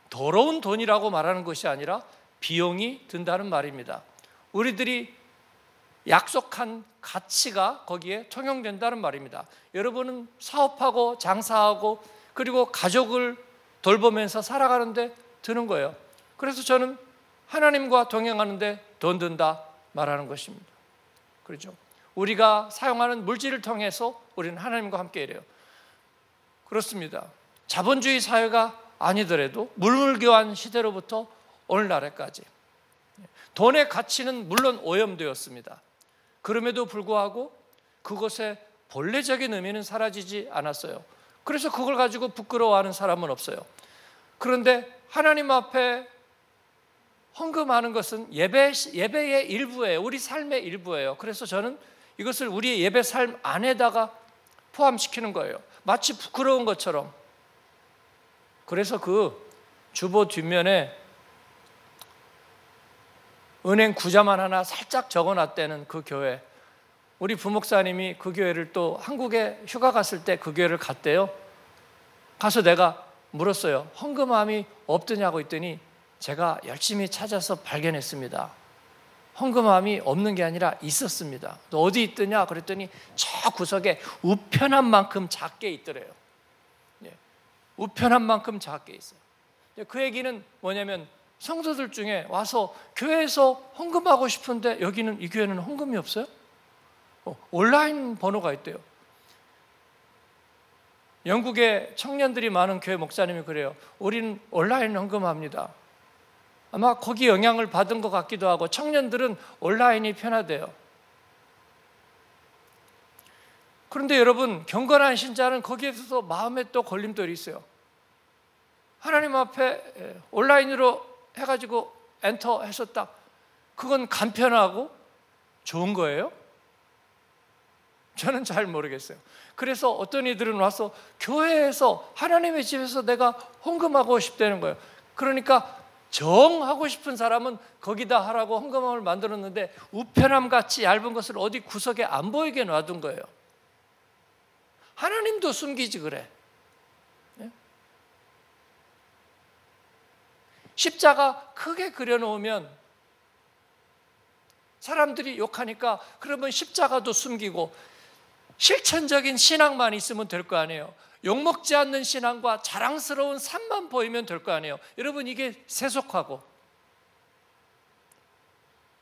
더러운 돈이라고 말하는 것이 아니라 비용이 든다는 말입니다. 우리들이 약속한 가치가 거기에 통용된다는 말입니다. 여러분은 사업하고 장사하고 그리고 가족을 돌보면서 살아가는데 드는 거예요. 그래서 저는 하나님과 동행하는데 돈 든다 말하는 것입니다. 그렇죠? 우리가 사용하는 물질을 통해서 우리는 하나님과 함께 이래요. 그렇습니다. 자본주의 사회가 아니더라도 물물교환 시대로부터 오늘날에까지 돈의 가치는 물론 오염되었습니다. 그럼에도 불구하고 그것의 본래적인 의미는 사라지지 않았어요. 그래서 그걸 가지고 부끄러워하는 사람은 없어요. 그런데 하나님 앞에 헌금하는 것은 예배의 일부예요. 우리 삶의 일부예요. 그래서 저는 이것을 우리의 예배 삶 안에다가 포함시키는 거예요. 마치 부끄러운 것처럼. 그래서 그 주보 뒷면에 은행 구자만 하나 살짝 적어놨다는 그 교회, 우리 부목사님이 그 교회를 또 한국에 휴가 갔을 때 그 교회를 갔대요. 가서 내가 물었어요. 헌금함이 없더냐고 했더니 제가 열심히 찾아서 발견했습니다. 헌금함이 없는 게 아니라 있었습니다. 너 어디 있더냐 그랬더니 저 구석에 우편한 만큼 작게 있더래요. 우편한 만큼 작게 있어요. 그 얘기는 뭐냐면 성도들 중에 와서 교회에서 헌금하고 싶은데 여기는 이 교회는 헌금이 없어요? 온라인 번호가 있대요. 영국에 청년들이 많은 교회 목사님이 그래요. 우리는 온라인 헌금합니다. 아마 거기 영향을 받은 것 같기도 하고 청년들은 온라인이 편하대요. 그런데 여러분, 경건한 신자는 거기에서 마음에 또 걸림돌이 있어요. 하나님 앞에 온라인으로 해가지고 엔터 해서 딱 그건 간편하고 좋은 거예요? 저는 잘 모르겠어요. 그래서 어떤 이들은 와서 교회에서 하나님의 집에서 내가 헌금하고 싶다는 거예요. 그러니까 정하고 싶은 사람은 거기다 하라고 헌금함을 만들었는데 우편함 같이 얇은 것을 어디 구석에 안 보이게 놔둔 거예요. 하나님도 숨기지 그래. 십자가 크게 그려놓으면 사람들이 욕하니까 그러면 십자가도 숨기고 실천적인 신앙만 있으면 될 거 아니에요. 욕먹지 않는 신앙과 자랑스러운 삶만 보이면 될 거 아니에요. 여러분, 이게 세속하고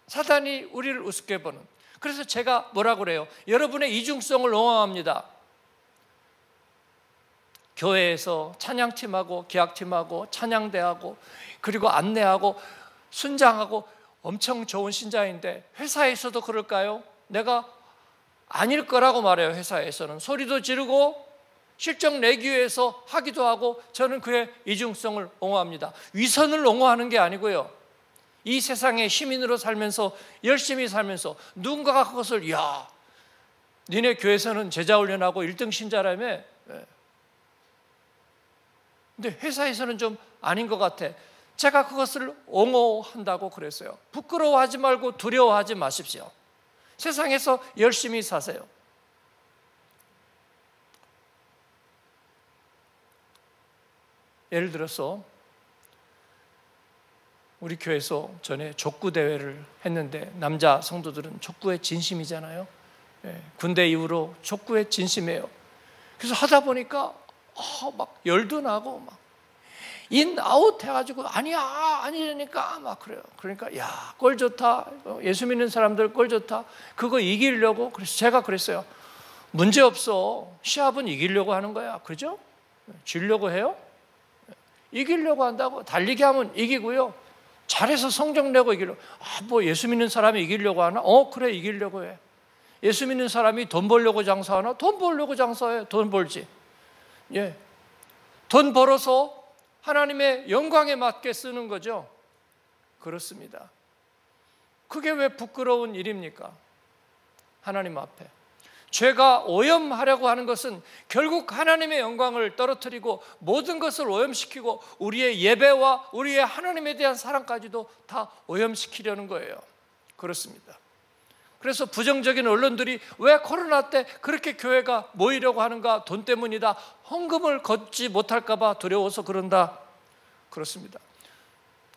사단이 우리를 우습게 보는. 그래서 제가 뭐라고 그래요? 여러분의 이중성을 옹호합니다. 교회에서 찬양팀하고 기악팀하고 찬양대하고 그리고 안내하고 순장하고 엄청 좋은 신자인데 회사에서도 그럴까요? 내가 아닐 거라고 말해요. 회사에서는 소리도 지르고 실적 내기 위해서 하기도 하고 저는 그의 이중성을 옹호합니다. 위선을 옹호하는 게 아니고요. 이 세상의 시민으로 살면서 열심히 살면서 누군가가 그것을 야, 니네 교회에서는 제자 훈련하고 1등 신자라며. 근데 회사에서는 좀 아닌 것 같아. 제가 그것을 옹호한다고 그랬어요. 부끄러워하지 말고 두려워하지 마십시오. 세상에서 열심히 사세요. 예를 들어서 우리 교회에서 전에 족구 대회를 했는데 남자 성도들은 족구에 진심이잖아요. 군대 이후로 족구에 진심이에요. 그래서 하다 보니까 막 열도 나고 막 인아웃 해가지고 아니라니까 막 그래요. 그러니까 야, 골 좋다. 예수 믿는 사람들 골 좋다. 그거 이기려고. 그래서 제가 그랬어요. 문제 없어. 시합은 이기려고 하는 거야. 그죠? 지려고 해요? 이기려고 한다고. 달리기 하면 이기고요. 잘해서 성적 내고 이기려고. 뭐 예수 믿는 사람이 이기려고 하나? 그래, 이기려고 해. 예수 믿는 사람이 돈 벌려고 장사하나? 돈 벌려고 장사해. 돈 벌지. 예. 돈 벌어서 하나님의 영광에 맞게 쓰는 거죠. 그렇습니다. 그게 왜 부끄러운 일입니까? 하나님 앞에. 죄가 오염하려고 하는 것은 결국 하나님의 영광을 떨어뜨리고 모든 것을 오염시키고 우리의 예배와 우리의 하나님에 대한 사랑까지도 다 오염시키려는 거예요. 그렇습니다. 그래서 부정적인 언론들이 왜 코로나 때 그렇게 교회가 모이려고 하는가? 돈 때문이다. 헌금을 걷지 못할까 봐 두려워서 그런다. 그렇습니다.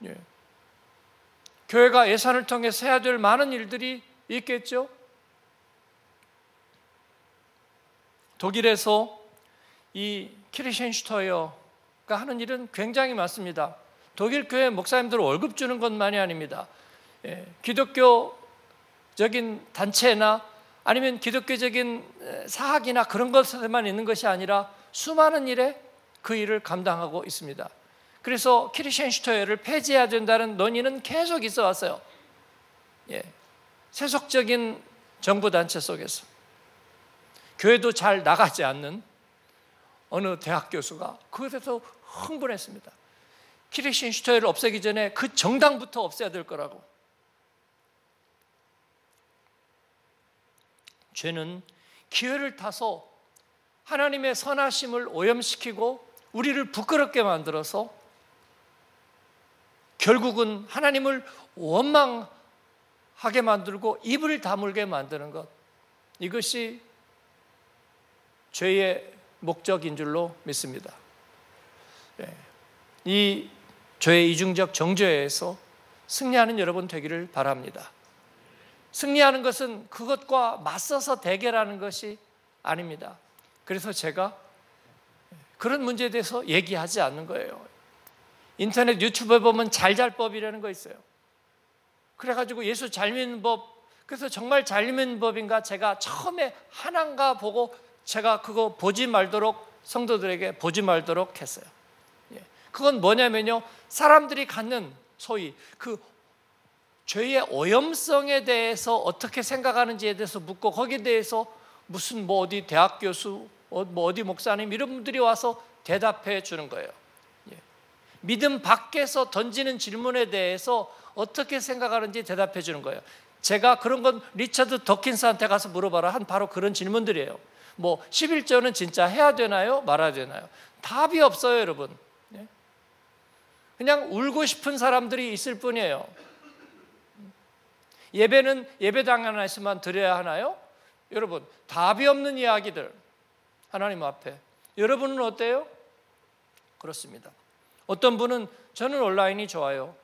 예. 교회가 예산을 통해서 해야 될 많은 일들이 있겠죠. 독일에서 이 키르첸슈터이어가 하는 일은 굉장히 많습니다. 독일 교회 목사님들 월급 주는 것만이 아닙니다. 예, 기독교적인 단체나 아니면 기독교적인 사학이나 그런 것에만 있는 것이 아니라 수많은 일에 그 일을 감당하고 있습니다. 그래서 키르첸슈터이어를 폐지해야 된다는 논의는 계속 있어 왔어요. 예, 세속적인 정부 단체 속에서 교회도 잘 나가지 않는 어느 대학 교수가 그것에 대해서 흥분했습니다. 키르첸슈터이어를 없애기 전에 그 정당부터 없애야 될 거라고. 죄는 기회를 타서 하나님의 선하심을 오염시키고 우리를 부끄럽게 만들어서 결국은 하나님을 원망하게 만들고 입을 다물게 만드는 것, 이것이 죄의 목적인 줄로 믿습니다. 이 죄의 이중적 정죄에서 승리하는 여러분 되기를 바랍니다. 승리하는 것은 그것과 맞서서 대결하는 것이 아닙니다. 그래서 제가 그런 문제에 대해서 얘기하지 않는 거예요. 인터넷 유튜브에 보면 잘잘법이라는 거 있어요. 그래가지고 예수 잘 믿는 법, 그래서 정말 잘 믿는 법인가 제가 처음에 하나인가 보고 제가 그거 보지 말도록 성도들에게 보지 말도록 했어요. 그건 뭐냐면요, 사람들이 갖는 소위 그 죄의 오염성에 대해서 어떻게 생각하는지에 대해서 묻고 거기에 대해서 무슨 뭐 어디 대학 교수, 뭐 어디 목사님 이런 분들이 와서 대답해 주는 거예요. 믿음 밖에서 던지는 질문에 대해서 어떻게 생각하는지 대답해 주는 거예요. 제가 그런 건 리처드 더킨스한테 가서 물어봐라 한 바로 그런 질문들이에요. 뭐 11조는 진짜 해야 되나요? 말아야 되나요? 답이 없어요, 여러분. 그냥 울고 싶은 사람들이 있을 뿐이에요. 예배는 예배당 하나씩만 드려야 하나요? 여러분, 답이 없는 이야기들 하나님 앞에. 여러분은 어때요? 그렇습니다. 어떤 분은 저는 온라인이 좋아요.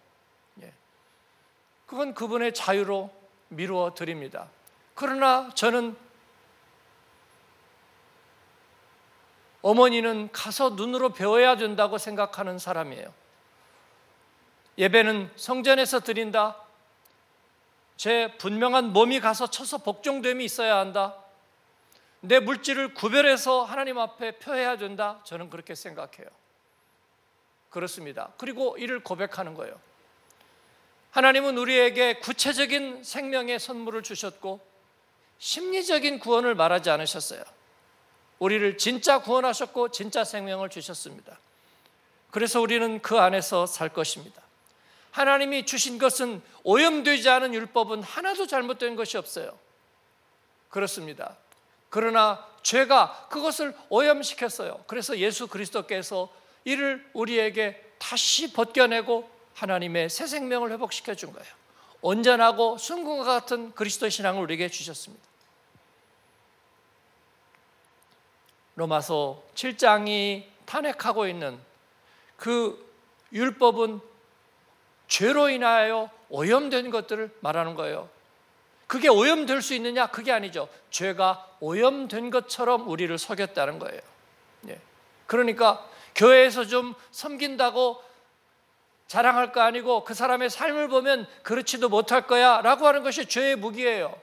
그건 그분의 자유로 미루어 드립니다. 그러나 저는 어머니는 가서 눈으로 배워야 된다고 생각하는 사람이에요. 예배는 성전에서 드린다. 제 분명한 몸이 가서 쳐서 복종됨이 있어야 한다. 내 물질을 구별해서 하나님 앞에 표해야 된다. 저는 그렇게 생각해요. 그렇습니다. 그리고 이를 고백하는 거예요. 하나님은 우리에게 구체적인 생명의 선물을 주셨고 심리적인 구원을 말하지 않으셨어요. 우리를 진짜 구원하셨고 진짜 생명을 주셨습니다. 그래서 우리는 그 안에서 살 것입니다. 하나님이 주신 것은 오염되지 않은 율법은 하나도 잘못된 것이 없어요. 그렇습니다. 그러나 죄가 그것을 오염시켰어요. 그래서 예수 그리스도께서 이를 우리에게 다시 벗겨내고 하나님의 새 생명을 회복시켜 준 거예요. 온전하고 순금과 같은 그리스도 신앙을 우리에게 주셨습니다. 로마서 7장이 탄핵하고 있는 그 율법은 죄로 인하여 오염된 것들을 말하는 거예요. 그게 오염될 수 있느냐? 그게 아니죠. 죄가 오염된 것처럼 우리를 속였다는 거예요. 그러니까 교회에서 좀 섬긴다고 자랑할 거 아니고 그 사람의 삶을 보면 그렇지도 못할 거야 라고 하는 것이 죄의 무기예요.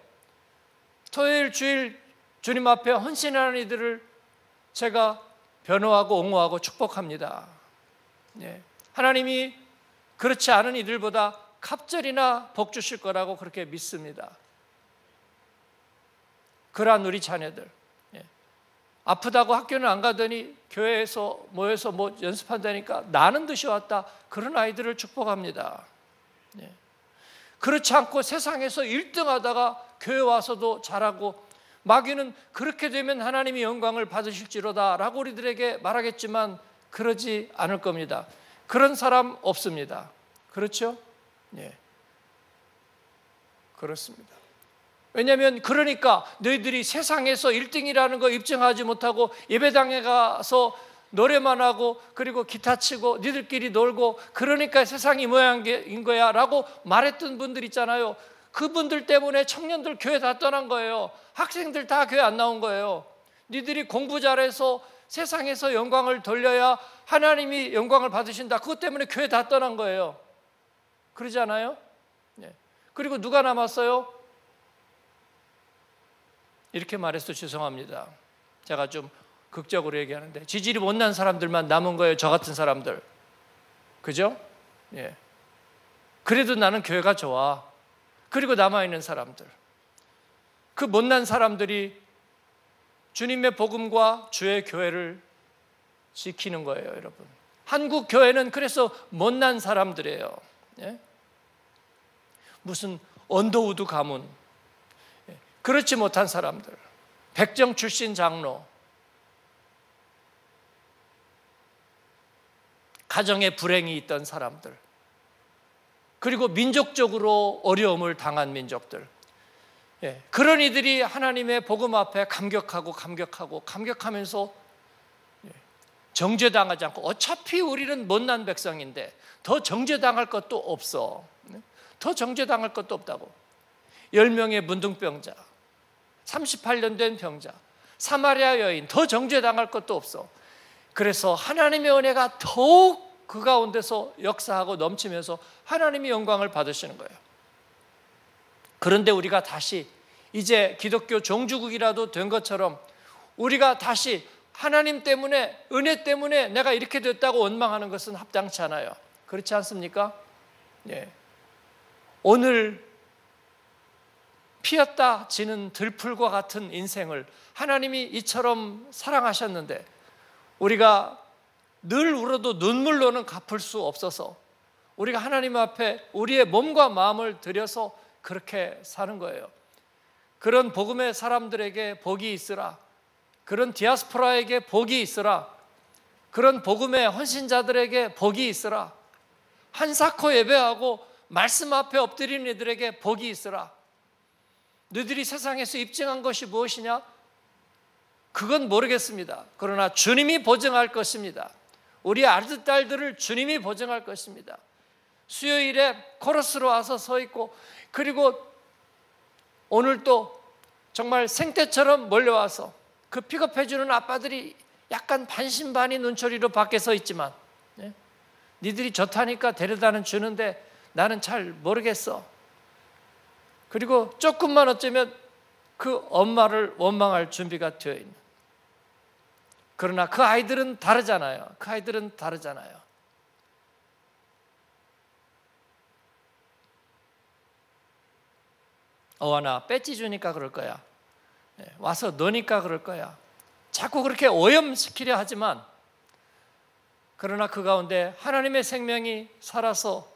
토요일 주일 주님 앞에 헌신하는 이들을 제가 변호하고 옹호하고 축복합니다. 하나님이 그렇지 않은 이들보다 갑절이나 복 주실 거라고 그렇게 믿습니다. 그러한 우리 자녀들, 아프다고 학교는 안 가더니 교회에서 모여서 뭐 연습한다니까 나는 듯이 왔다. 그런 아이들을 축복합니다. 그렇지 않고 세상에서 1등 하다가 교회 와서도 잘하고 마귀는 그렇게 되면 하나님이 영광을 받으실지로다 라고 우리들에게 말하겠지만 그러지 않을 겁니다. 그런 사람 없습니다. 그렇죠? 예. 그렇습니다. 왜냐하면 그러니까 너희들이 세상에서 1등이라는 거 입증하지 못하고 예배당에 가서 노래만 하고 그리고 기타 치고 니들끼리 놀고 그러니까 세상이 모양인 거야 라고 말했던 분들 있잖아요. 그분들 때문에 청년들 교회 다 떠난 거예요. 학생들 다 교회 안 나온 거예요. 니들이 공부 잘해서 세상에서 영광을 돌려야 하나님이 영광을 받으신다. 그것 때문에 교회 다 떠난 거예요. 그러지 않아요? 네. 그리고 누가 남았어요? 이렇게 말해서 죄송합니다. 제가 좀 극적으로 얘기하는데 지질이 못난 사람들만 남은 거예요. 저 같은 사람들. 그죠? 예. 그래도 나는 교회가 좋아. 그리고 남아있는 사람들. 그 못난 사람들이 주님의 복음과 주의 교회를 지키는 거예요, 여러분. 한국 교회는 그래서 못난 사람들이에요. 예? 무슨 언더우드 가문, 그렇지 못한 사람들, 백정 출신 장로, 가정에 불행이 있던 사람들, 그리고 민족적으로 어려움을 당한 민족들, 그런 이들이 하나님의 복음 앞에 감격하면서 정죄당하지 않고, 어차피 우리는 못난 백성인데 더 정죄당할 것도 없어. 더 정죄당할 것도 없다고. 10명의 문둥병자, 38년 된 병자, 사마리아 여인, 더 정죄당할 것도 없어. 그래서 하나님의 은혜가 더욱 그 가운데서 역사하고 넘치면서 하나님이 영광을 받으시는 거예요. 그런데 우리가 다시 이제 기독교 종주국이라도 된 것처럼 우리가 다시 하나님 때문에, 은혜 때문에 내가 이렇게 됐다고 원망하는 것은 합당치 않아요. 그렇지 않습니까? 네. 오늘 피었다 지는 들풀과 같은 인생을 하나님이 이처럼 사랑하셨는데 우리가 늘 울어도 눈물로는 갚을 수 없어서 우리가 하나님 앞에 우리의 몸과 마음을 들여서 그렇게 사는 거예요. 그런 복음의 사람들에게 복이 있으라. 그런 디아스포라에게 복이 있으라. 그런 복음의 헌신자들에게 복이 있으라. 한사코 예배하고 말씀 앞에 엎드리는 이들에게 복이 있으라. 너희들이 세상에서 입증한 것이 무엇이냐? 그건 모르겠습니다. 그러나 주님이 보증할 것입니다. 우리 아들, 딸들을 주님이 보증할 것입니다. 수요일에 코러스로 와서 서 있고, 그리고 오늘 또 정말 생떼처럼 몰려와서 그 픽업해주는 아빠들이 약간 반신반의 눈초리로 밖에 서 있지만, 니들이 좋다니까 데려다는 주는데 나는 잘 모르겠어. 그리고 조금만 어쩌면 그 엄마를 원망할 준비가 되어 있는. 그러나 그 아이들은 다르잖아요. 그 아이들은 다르잖아요. 어와나 배지 주니까 그럴 거야. 와서 너니까 그럴 거야. 자꾸 그렇게 오염시키려 하지만, 그러나 그 가운데 하나님의 생명이 살아서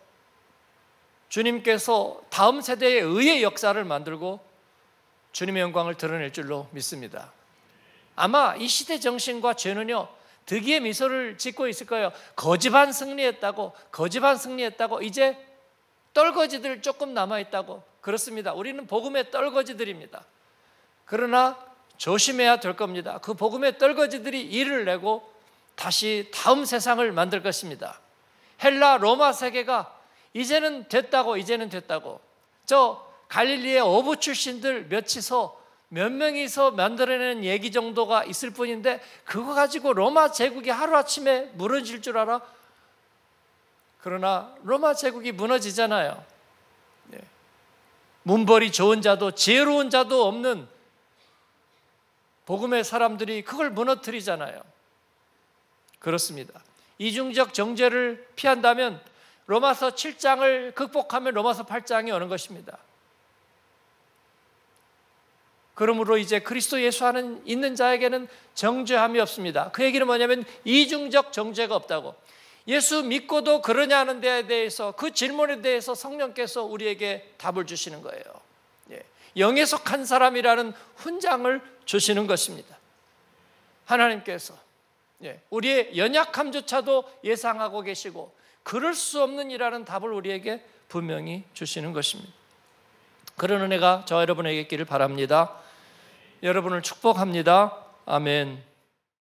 주님께서 다음 세대의 의의 역사를 만들고 주님의 영광을 드러낼 줄로 믿습니다. 아마 이 시대 정신과 죄는요, 득이의 미소를 짓고 있을 거예요. 거지반 승리했다고, 거지반 승리했다고, 이제 떨거지들 조금 남아있다고. 그렇습니다. 우리는 복음의 떨거지들입니다. 그러나 조심해야 될 겁니다. 그 복음의 떨거지들이 일을 내고 다시 다음 세상을 만들 것입니다. 헬라 로마 세계가 이제는 됐다고, 이제는 됐다고. 저 갈릴리의 어부 출신들 몇 명이서 만들어낸 얘기 정도가 있을 뿐인데 그거 가지고 로마 제국이 하루아침에 무너질 줄 알아? 그러나 로마 제국이 무너지잖아요. 문벌이 좋은 자도 지혜로운 자도 없는 복음의 사람들이 그걸 무너뜨리잖아요. 그렇습니다. 이중적 정죄를 피한다면 로마서 7장을 극복하면 로마서 8장이 오는 것입니다. 그러므로 이제 그리스도 예수 안에 있는 자에게는 정죄함이 없습니다. 그 얘기는 뭐냐면 이중적 정죄가 없다고. 예수 믿고도 그러냐는 데에 대해서, 그 질문에 대해서 성령께서 우리에게 답을 주시는 거예요. 영에 속한 사람이라는 훈장을 주시는 것입니다. 하나님께서 우리의 연약함조차도 예상하고 계시고 그럴 수 없는 이라는 답을 우리에게 분명히 주시는 것입니다. 그런 은혜가 저와 여러분에게 있기를 바랍니다. 여러분을 축복합니다. 아멘.